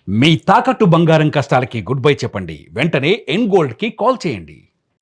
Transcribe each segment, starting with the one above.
మీ తాకట్టు బంగారం కష్టాలకి good bye చెప్పండి. వెంటనే ఎన్ గోల్డ్ కి కాల్ చేయండి.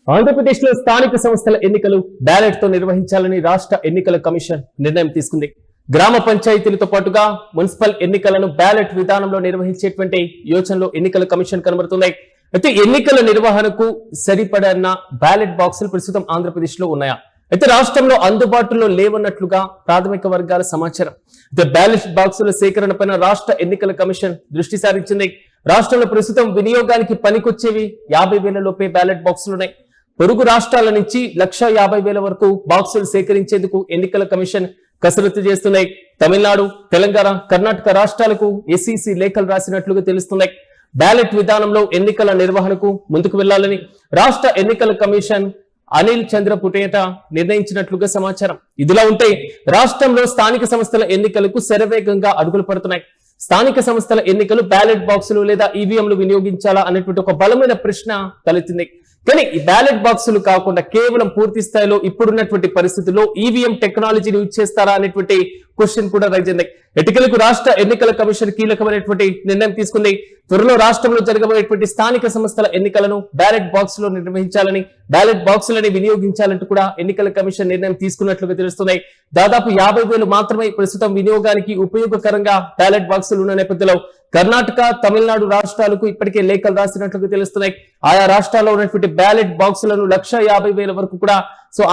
ఆంధ్రప్రదేశ్ లో స్థానిక సంస్థల ఎన్నికలు బ్యాలెట్ తో నిర్వహించాలని రాష్ట్ర ఎన్నికల కమిషన్ నిర్ణయం తీసుకుంది. గ్రామ పంచాయతీలతో పాటుగా మున్సిపల్ ఎన్నికలను బ్యాలెట్ విధానంలో నిర్వహించేటువంటి యోచనలో ఎన్నికల కమిషన్ కనబడుతున్నాయి. అయితే ఎన్నికల నిర్వహణకు సరిపడన్న బ్యాలెట్ బాక్సులు ప్రస్తుతం ఆంధ్రప్రదేశ్ లో ఉన్నాయా? అయితే రాష్ట్రంలో అందుబాటులో లేవన్నట్లుగా ప్రాథమిక వర్గాల సమాచారం. అయితే బ్యాలెట్ బాక్సుల సేకరణ పైన రాష్ట్ర ఎన్నికల కమిషన్ దృష్టి సారించింది. రాష్ట్రంలో ప్రస్తుతం వినియోగానికి పనికొచ్చేవి 50,000 లోపే బ్యాలెట్ బాక్సులు ఉన్నాయి. పొరుగు రాష్ట్రాల నుంచి 1,50,000 వరకు బాక్సులు సేకరించేందుకు ఎన్నికల కమిషన్ కసరత్తు చేస్తున్నాయి. తమిళనాడు, తెలంగాణ, కర్ణాటక రాష్ట్రాలకు ఎస్ఈసి లేఖలు రాసినట్లుగా తెలుస్తున్నాయి. బ్యాలెట్ విధానంలో ఎన్నికల నిర్వహణకు ముందుకు వెళ్లాలని రాష్ట్ర ఎన్నికల కమిషన్ అనిల్ చంద్ర పుటేట నిర్ణయించినట్లుగా సమాచారం. ఇదిలా ఉంటే రాష్ట్రంలో స్థానిక సంస్థల ఎన్నికలకు శరవేగంగా అడుగులు పడుతున్నాయి. స్థానిక సంస్థల ఎన్నికలు బ్యాలెట్ బాక్సులు లేదా ఈవీఎంలు వినియోగించాలా అనేటువంటి ఒక బలమైన ప్రశ్న తలెత్తింది. కానీ ఈ బ్యాలెట్ బాక్సులు కాకుండా కేవలం పూర్తి స్థాయిలో ఇప్పుడున్నటువంటి పరిస్థితుల్లో ఈవీఎం టెక్నాలజీని యూజ్ చేస్తారా అనేటువంటి క్వశ్చన్ కూడా రైజ్ అయింది. ఎన్నికలకు రాష్ట్ర ఎన్నికల కమిషన్ కీలకమైనటువంటి నిర్ణయం తీసుకుంది. త్వరలో రాష్ట్రంలో జరగబోయేటువంటి స్థానిక సంస్థల ఎన్నికలను బ్యాలెట్ బాక్స్ లో నిర్వహించాలని, బ్యాలెట్ బాక్సులని వినియోగించాలంటూ కూడా ఎన్నికల కమిషన్ నిర్ణయం తీసుకున్నట్లుగా తెలుస్తున్నాయి. దాదాపు 50,000 మాత్రమే ప్రస్తుతం వినియోగానికి ఉపయోగకరంగా బ్యాలెట్ బాక్సులు ఉన్న నేపథ్యంలో కర్ణాటక, తమిళనాడు రాష్ట్రాలకు ఇప్పటికే లేఖలు రాసినట్లుగా తెలుస్తున్నాయి. ఆయా రాష్ట్రాల్లో ఉన్నటువంటి బ్యాలెట్ బాక్సులను 1,50,000 వరకు కూడా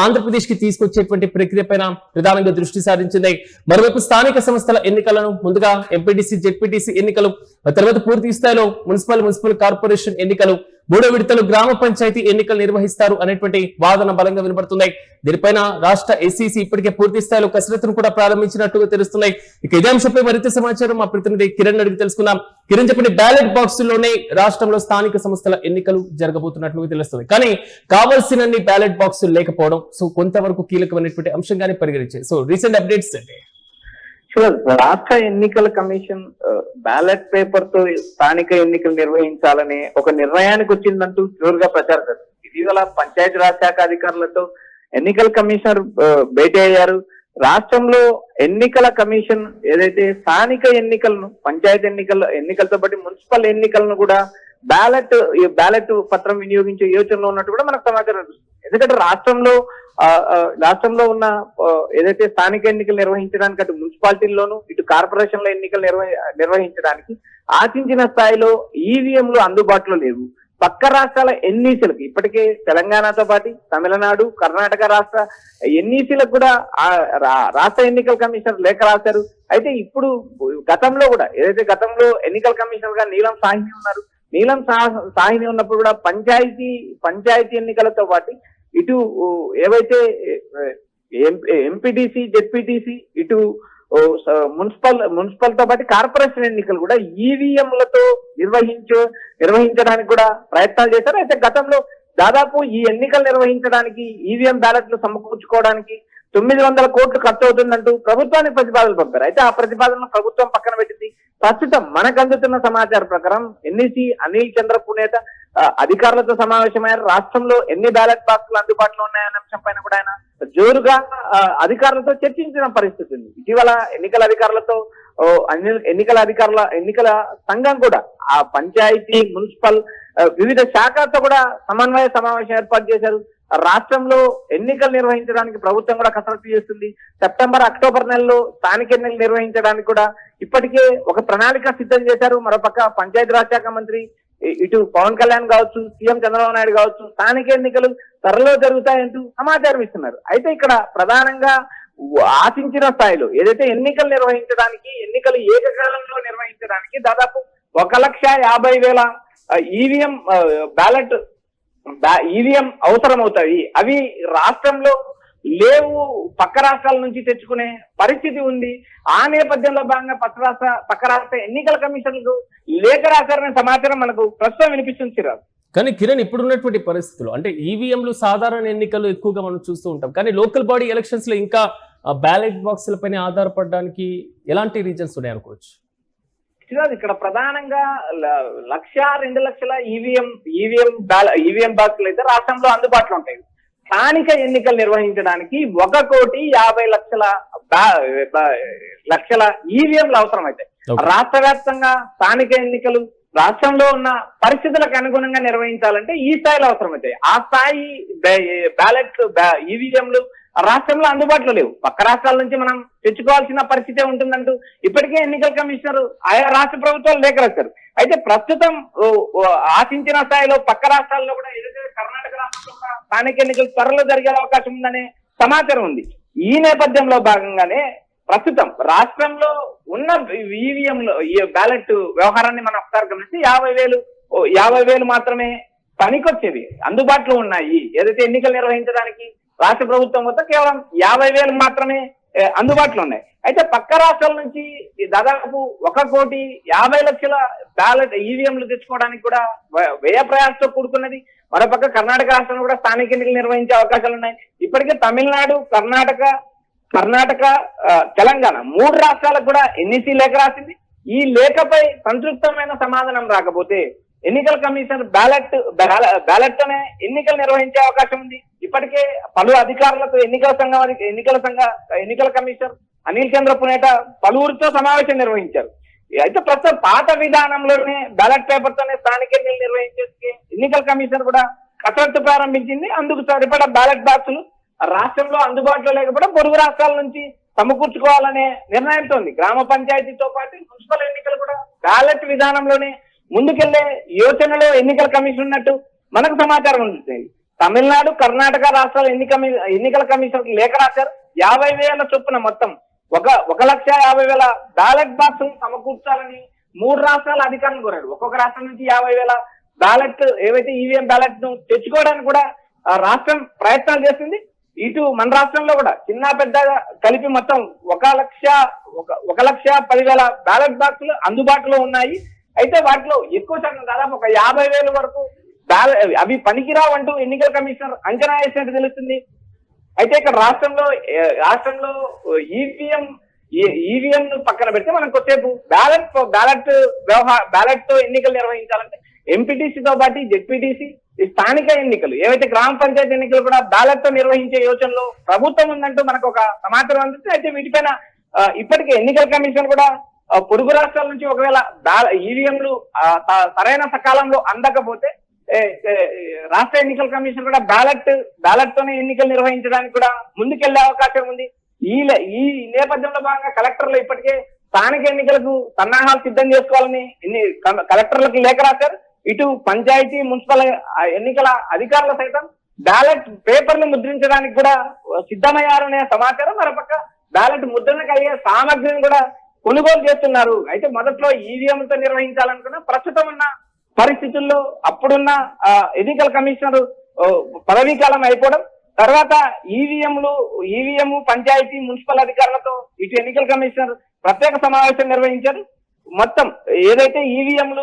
ఆంధ్రప్రదేశ్ కి తీసుకొచ్చేటువంటి ప్రక్రియ పైన ప్రధానంగా దృష్టి సారించింది. మరోవైపు స్థానిక సంస్థల ఎన్నికలను ముందుగా ఎంపీటీసీ, జెడ్పీటీసీ ఎన్నికలు, తర్వాత పూర్తి స్థాయిలో మున్సిపల్ కార్పొరేషన్ ఎన్నికలు, 3వ విడతలు గ్రామ పంచాయతీ ఎన్నికలు నిర్వహిస్తారు అనేటువంటి వాదన బలంగా వినబడుతున్నాయి. దీనిపైన రాష్ట్ర ఎస్ఈసి ఇప్పటికే పూర్తి స్థాయిలో కసరత్తును కూడా ప్రారంభించినట్టుగా తెలుస్తున్నాయి. ఇక ఇదే అంశంపై మరింత సమాచారం మా ప్రతినిధి కిరణ్ అడిగి తెలుసుకుందాం. కిరణ్, చెప్పండి, బ్యాలెట్ బాక్సుల్లోనే రాష్ట్రంలో స్థానిక సంస్థల ఎన్నికలు జరగబోతున్నట్లుగా తెలుస్తుంది. కానీ కావాల్సినన్ని బ్యాలెట్ బాక్సులు లేకపోవడం కొంతవరకు కీలకమైనటువంటి అంశంగానే పరిగణించాయి. రీసెంట్ అప్డేట్స్ అంటే రాష్ట్ర ఎన్నికల కమిషన్ బ్యాలెట్ పేపర్ తో స్థానిక ఎన్నికలు నిర్వహించాలని ఒక నిర్ణయానికి వచ్చిందంటూ జోరుగా ప్రచారం చేస్తారు. ఇటీవల పంచాయతీరాజ్ శాఖ అధికారులతో ఎన్నికల కమిషనర్ భేటీ అయ్యారు. రాష్ట్రంలో ఎన్నికల కమిషన్ ఏదైతే స్థానిక ఎన్నికలను, పంచాయతీ ఎన్నికలతో పాటు మున్సిపల్ ఎన్నికలను కూడా బ్యాలెట్ పత్రం వినియోగించే యోచనలో ఉన్నట్టు కూడా మనకు సమాచారం. ఎందుకంటే రాష్ట్రంలో ఉన్న ఏదైతే స్థానిక ఎన్నికలు నిర్వహించడానికి అటు మున్సిపాలిటీల్లోనూ ఇటు కార్పొరేషన్ల ఎన్నికలు నిర్వహించడానికి ఆశించిన స్థాయిలో ఈవీఎంలు అందుబాటులో లేవు. పక్క రాష్ట్రాల ఎన్ఈసీలకు ఇప్పటికే తెలంగాణతో పాటు తమిళనాడు, కర్ణాటక రాష్ట్ర ఎన్ఈసీలకు కూడా రాష్ట్ర ఎన్నికల కమిషనర్ లేఖ రాశారు. అయితే ఇప్పుడు గతంలో కూడా ఏదైతే గతంలో ఎన్నికల కమిషనర్ గా నీలం సాహ్ని ఉన్నారు, నీలం సాహ్ని ఉన్నప్పుడు కూడా పంచాయతీ ఎన్నికలతో పాటు ఇటు ఏవైతే ఎంపీటీసీ, జెడ్పీటీసీ, ఇటు మున్సిపల్ తో పాటు కార్పొరేషన్ ఎన్నికలు కూడా ఈవీఎంలతో నిర్వహించడానికి కూడా ప్రయత్నాలు చేశారు. అయితే గతంలో దాదాపు ఈ ఎన్నికలు నిర్వహించడానికి ఈవీఎం బ్యాలెట్లు సమకూర్చుకోవడానికి 900 కోట్లు ఖర్చు అవుతుందంటూ ప్రభుత్వానికి ప్రతిపాదనలు పంపారు. అయితే ఆ ప్రతిపాదనను ప్రభుత్వం పక్కన పెట్టింది. ప్రస్తుతం మనకు అందుతున్న సమాచారం ప్రకారం ఎన్ఈసీ అనిల్ చంద్ర పునేత అధికారులతో సమావేశమయ్యారు. రాష్ట్రంలో ఎన్ని బ్యాలెట్ బాక్సులు అందుబాటులో ఉన్నాయనే అంశం పైన కూడా ఆయన జోరుగా అధికారులతో చర్చించిన పరిస్థితి ఉంది. ఇటీవల ఎన్నికల సంఘం కూడా ఆ పంచాయతీ, మున్సిపల్ వివిధ శాఖలతో కూడా సమన్వయ సమావేశం ఏర్పాటు చేశారు. రాష్ట్రంలో ఎన్నికలు నిర్వహించడానికి ప్రభుత్వం కూడా కసరత్తు చేస్తుంది. సెప్టెంబర్, అక్టోబర్ నెలలో స్థానిక ఎన్నికలు నిర్వహించడానికి కూడా ఇప్పటికే ఒక ప్రణాళిక సిద్ధం చేశారు. మరోపక్క పంచాయతీరాజ్ శాఖ మంత్రి ఇటు పవన్ కళ్యాణ్ కావచ్చు, సీఎం చంద్రబాబు నాయుడు కావచ్చు, స్థానిక ఎన్నికలు త్వరలో జరుగుతాయంటూ సమాచారం ఇస్తున్నారు. అయితే ఇక్కడ ప్రధానంగా ఆశించిన స్థాయిలో ఏదైతే ఎన్నికలు ఏకకాలంలో నిర్వహించడానికి దాదాపు 1,50,000 ఈవీఎం ఈవీఎం అవసరం అవుతాయి. అవి రాష్ట్రంలో లేవు, పక్క రాష్ట్రాల నుంచి తెచ్చుకునే పరిస్థితి ఉంది. ఆ నేపథ్యంలో భాగంగా పక్క రాష్ట్ర ఎన్నికల కమిషన్కు లేఖ రాశారనే సమాచారం మనకు ప్రస్తుతం వినిపిస్తుంది. కానీ కిరణ్, ఇప్పుడున్నటువంటి పరిస్థితులు అంటే ఈవీఎంలు సాధారణ ఎన్నికలు ఎక్కువగా మనం చూస్తూ ఉంటాం. కానీ లోకల్ బాడీ ఎలక్షన్స్ లో ఇంకా బ్యాలెట్ బాక్సుల పైన ఆధారపడడానికి ఎలాంటి రీజన్స్ ఉన్నాయి అనుకోవచ్చు? ఇక్కడ ప్రధానంగా 1,00,000, 2,00,000 ఈవీఎం బాక్సులు అయితే రాష్ట్రంలో అందుబాటులో ఉంటాయి. స్థానిక ఎన్నికలు నిర్వహించడానికి 1,50,00,000 ఈవీఎంలు అవసరం అయితే Okay. రాష్ట్ర వ్యాప్తంగా స్థానిక ఎన్నికలు రాష్ట్రంలో ఉన్న పరిస్థితులకు అనుగుణంగా నిర్వహించాలంటే ఈ స్థాయిలో అవసరమవుతాయి. ఆ స్థాయి బ్యాలెట్ ఈవీఎంలు రాష్ట్రంలో అందుబాటులో లేవు. పక్క రాష్ట్రాల నుంచి మనం తెచ్చుకోవాల్సిన పరిస్థితే ఉంటుందంటూ ఇప్పటికే ఎన్నికల కమిషనర్ ఆయా రాష్ట్ర ప్రభుత్వాలు లేఖ రాశారు. అయితే ప్రస్తుతం ఆశించిన స్థాయిలో పక్క రాష్ట్రాల్లో కూడా ఏదైతే కర్ణాటక రాష్ట్రంలో కూడా స్థానిక ఎన్నికలు త్వరలో జరిగే అవకాశం ఉందనే సమాచారం ఉంది. ఈ నేపథ్యంలో భాగంగానే ప్రస్తుతం రాష్ట్రంలో ఉన్న ఈవీఎంలో ఈ బ్యాలెట్ వ్యవహారాన్ని మనం ఒకసారి గమనిస్తే 50,000 మాత్రమే పనికొచ్చేవి అందుబాటులో ఉన్నాయి. ఏదైతే ఎన్నికలు నిర్వహించడానికి రాష్ట్ర ప్రభుత్వం వద్ద కేవలం 50,000 మాత్రమే అందుబాటులో ఉన్నాయి. అయితే పక్క రాష్ట్రాల నుంచి దాదాపు 1,50,00,000 బ్యాలెట్ ఈవీఎంలు తెచ్చుకోవడానికి కూడా వ్యయ ప్రయాసంతో కూడుకున్నది. మరోపక్క కర్ణాటక రాష్ట్రంలో కూడా స్థానిక ఎన్నికలు నిర్వహించే అవకాశాలు ఉన్నాయి. ఇప్పటికే తమిళనాడు, కర్ణాటక, తెలంగాణ 3 రాష్ట్రాలకు కూడా ఎన్ఈసీ లేఖ రాసింది. ఈ లేఖపై సంతృప్తమైన సమాధానం రాకపోతే ఎన్నికల కమిషన్ బ్యాలెట్ తోనే ఎన్నికలు నిర్వహించే అవకాశం ఉంది. ఇప్పటికే పలు అధికారులతో ఎన్నికల కమిషనర్ అనిల్ చంద్ర పునేట పలువురితో సమావేశం నిర్వహించారు. అయితే ప్రస్తుతం పాత విధానంలోనే బ్యాలెట్ పేపర్ తోనే స్థానిక ఎన్నికలు నిర్వహించే ఎన్నికల కమిషన్ కూడా కసరత్తు ప్రారంభించింది. అందుకు సరిపడా బ్యాలెట్ బాక్సులు రాష్ట్రంలో అందుబాటులో లేకపోతే పొరుగు రాష్ట్రాల నుంచి సమకూర్చుకోవాలనే నిర్ణయంతో ఉంది. గ్రామ పంచాయతీతో పాటు మున్సిపల్ ఎన్నికలు కూడా బ్యాలెట్ విధానంలోనే ముందుకెళ్లే యోచనలో ఎన్నికల కమిషన్ ఉన్నట్టు మనకు సమాచారం ఉంటుంది. తమిళనాడు, కర్ణాటక రాష్ట్రాల ఎన్నికల కమిషన్ లేఖ రాశారు. 50,000 చొప్పున మొత్తం 1,50,000 బ్యాలెట్ బాక్స్ సమకూర్చాలని 3 రాష్ట్రాల అధికారులు కోరారు. ఒక్కొక్క రాష్ట్రం నుంచి 50,000 బ్యాలెట్ ఏవైతే ఈవీఎం బ్యాలెట్ ను తెచ్చుకోవడానికి కూడా రాష్ట్రం ప్రయత్నాలు చేస్తుంది. ఇటు మన రాష్ట్రంలో కూడా చిన్న పెద్దగా కలిపి మొత్తం 1,10,000 బ్యాలెట్ బాక్సులు అందుబాటులో ఉన్నాయి. అయితే వాటిలో ఎక్కువ శాతం దాదాపు 50,000 వరకు అవి పనికిరావంటూ ఎన్నికల కమిషనర్ అంచనా వేసినట్టు తెలుస్తుంది. అయితే ఇక్కడ రాష్ట్రంలో ఈవీఎం ను పక్కన పెడితే మనం కొద్దిసేపు బ్యాలెట్ తో ఎన్నికలు నిర్వహించాలంటే ఎంపీటీసీతో పాటు జెడ్పీటీసీ స్థానిక ఎన్నికలు ఏవైతే గ్రామ పంచాయతీ ఎన్నికలు కూడా బ్యాలెట్ తో నిర్వహించే యోచనలో ప్రభుత్వం ఉందంటూ మనకు ఒక సమాచారం అందుతుంది. అయితే వీటిపైన ఇప్పటికే ఎన్నికల కమిషన్ కూడా పొరుగు రాష్ట్రాల నుంచి ఒకవేళ ఈవీఎంలు సరైన సకాలంలో అందకపోతే రాష్ట్ర ఎన్నికల కమిషన్ కూడా బ్యాలెట్ తోనే ఎన్నికలు నిర్వహించడానికి కూడా ముందుకెళ్లే అవకాశం ఉంది. ఈ నేపథ్యంలో భాగంగా కలెక్టర్లు ఇప్పటికే స్థానిక ఎన్నికలకు సన్నాహాలు సిద్ధం చేసుకోవాలని కలెక్టర్లకు లేఖ రాశారు. ఇటు పంచాయతీ, మున్సిపల్ ఎన్నికల అధికారులు సైతం బ్యాలెట్ పేపర్ను ముద్రించడానికి కూడా సిద్ధమయ్యారనే సమాచారం. మరోపక్క బ్యాలెట్ ముద్రణకు అయ్యే సామగ్రిని కూడా కొనుగోలు చేస్తున్నారు. అయితే మొదట్లో ఈవీఎంలతో నిర్వహించాలనుకున్న ప్రస్తుతం ఉన్న పరిస్థితుల్లో అప్పుడున్న ఎన్నికల కమిషనర్ పదవీ కాలం అయిపోవడం తర్వాత ఈవీఎం పంచాయతీ, మున్సిపల్ అధికారులతో ఇటు ఎన్నికల కమిషనర్ ప్రత్యేక సమావేశం నిర్వహించారు. మొత్తం ఏదైతే ఈవీఎంల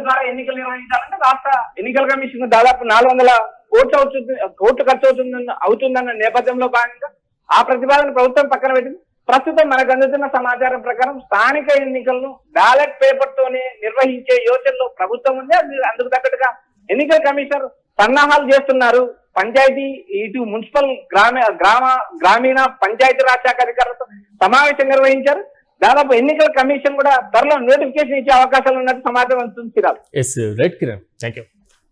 ద్వారా ఎన్నికలు నిర్వహించాలంటే రాష్ట్ర ఎన్నికల కమిషన్ దాదాపు 400 కోట్లు ఖర్చు అవుతుందన్న నేపథ్యంలో భాగంగా ఆ ప్రతిపాదన ప్రభుత్వం పక్కన పెట్టింది. ప్రస్తుతం మనకు అందుతున్న సమాచారం ప్రకారం స్థానిక ఎన్నికలను బ్యాలెట్ పేపర్ తోనే నిర్వహించే యోచనలో ప్రభుత్వం ఉంది. అందుకు తగ్గట్టుగా ఎన్నికల కమిషనర్ సన్నాహాలు చేస్తున్నారు. పంచాయతీ, ఇటు మున్సిపల్, గ్రామీణ పంచాయతీ రాజ్ శాఖ అధికారులతో సమావేశం నిర్వహించారు. దాదాపు ఎన్నికల కమిషన్ కూడా త్వరలో నోటిఫికేషన్ ఇచ్చే అవకాశాలు ఉన్నట్టు సమాచారం అందుతుంది.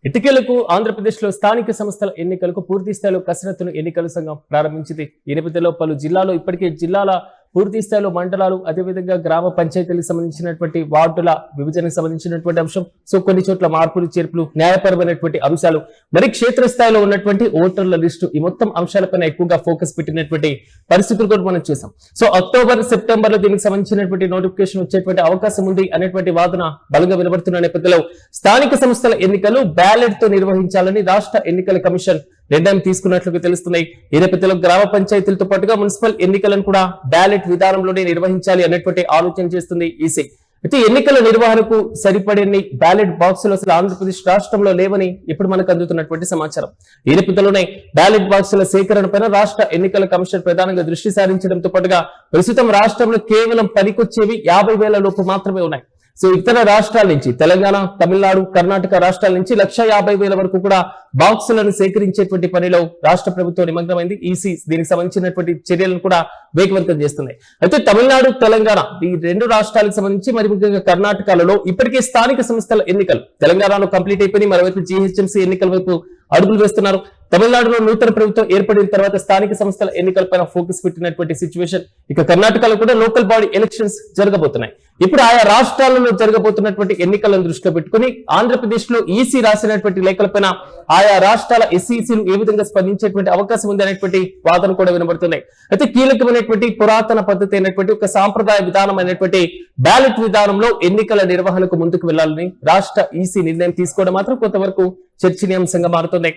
ఎన్నికలకు ఆంధ్రప్రదేశ్ లో స్థానిక సంస్థల ఎన్నికలకు పూర్తి స్థాయిలో కసరత్తును ఎన్నికల సంఘం ప్రారంభించింది. ఈ నేపథ్యంలో పలు జిల్లాలో ఇప్పటికే జిల్లాల పూర్తి స్థాయిలో మండలాలు, అదేవిధంగా గ్రామ పంచాయతీలకు సంబంధించినటువంటి వార్డుల విభజనకు సంబంధించినటువంటి అంశం, సో కొన్ని చోట్ల మార్పులు చేర్పులు, న్యాయపరమైనటువంటి అంశాలు, మరి క్షేత్రస్థాయిలో ఉన్నటువంటి ఓటర్ల లిస్టు, ఈ మొత్తం అంశాలపైన ఎక్కువగా ఫోకస్ పెట్టినటువంటి పరిస్థితులు కూడా మనం చూసాం. సో అక్టోబర్, సెప్టెంబర్ లో దీనికి సంబంధించినటువంటి నోటిఫికేషన్ వచ్చేటువంటి అవకాశం ఉంది అనేటువంటి వాదన బలంగా వినబడుతున్న నేపథ్యంలో స్థానిక సంస్థల ఎన్నికలు బ్యాలెట్ తో నిర్వహించాలని రాష్ట్ర ఎన్నికల కమిషన్ నిర్ణయం తీసుకున్నట్లుగా తెలుస్తున్నాయి. ఈ నేపథ్యంలో గ్రామ పంచాయతీలతో పాటుగా మున్సిపల్ ఎన్నికలను కూడా బ్యాలెట్ విధానంలోనే నిర్వహించాలి అనేటువంటి ఆలోచన చేస్తుంది ఈసీ. అయితే ఎన్నికల నిర్వహణకు సరిపడని బ్యాలెట్ బాక్సులు అసలు ఆంధ్రప్రదేశ్ రాష్ట్రంలో లేవని ఇప్పుడు మనకు అందుతున్నటువంటి సమాచారం. ఈ నేపథ్యంలోనే బ్యాలెట్ బాక్సుల సేకరణపైన రాష్ట్ర ఎన్నికల కమిషన్ ప్రధానంగా దృష్టి సారించడంతో పాటుగా ప్రస్తుతం రాష్ట్రంలో కేవలం పనికొచ్చేవి 50,000 లోపు మాత్రమే ఉన్నాయి. సో ఇతర రాష్ట్రాల నుంచి తెలంగాణ, తమిళనాడు, కర్ణాటక రాష్ట్రాల నుంచి 1,50,000 వరకు కూడా బాక్సులను సేకరించేటువంటి పనిలో రాష్ట్ర ప్రభుత్వం నిమగ్నమైంది. ఈసీ దీనికి సంబంధించినటువంటి చర్యలను కూడా వేగవంతం చేస్తున్నాయి. అయితే తమిళనాడు, తెలంగాణ ఈ రెండు రాష్ట్రాలకు సంబంధించి మరి ముఖ్యంగా కర్ణాటకలో ఇప్పటికే స్థానిక సంస్థల ఎన్నికలు తెలంగాణలో కంప్లీట్ అయిపోయి మరోవైపు జీహెచ్ఎంసీ ఎన్నికల వైపు అడుగులు వేస్తున్నారు. తమిళనాడులో నూతన ప్రభుత్వం ఏర్పడిన తర్వాత స్థానిక సంస్థల ఎన్నికలపైన ఫోకస్ పెట్టినటువంటి సిచ్యువేషన్. ఇక కర్ణాటకలో కూడా లోకల్ బాడీ ఎలక్షన్స్ జరగబోతున్నాయి. ఇప్పుడు ఆయా రాష్ట్రాలలో జరగబోతున్నటువంటి ఎన్నికలను దృష్టిలో పెట్టుకుని ఆంధ్రప్రదేశ్ లో ఈసీ రాసినటువంటి లేఖలపైన ఆయా రాష్ట్రాల ఎస్ఈసీలు ఏ విధంగా స్పందించేటువంటి అవకాశం ఉంది అనేటువంటి వాదన కూడా వినబడుతున్నాయి. అయితే కీలకమైనటువంటి పురాతన పద్ధతి అయినటువంటి ఒక సాంప్రదాయ విధానమైనటువంటి బ్యాలెట్ విధానంలో ఎన్నికల నిర్వహణకు ముందుకు వెళ్లాలని రాష్ట్ర ఈసీ నిర్ణయం తీసుకోవడం మాత్రం కొంతవరకు చర్చనీయాంశంగా మారుతుంది.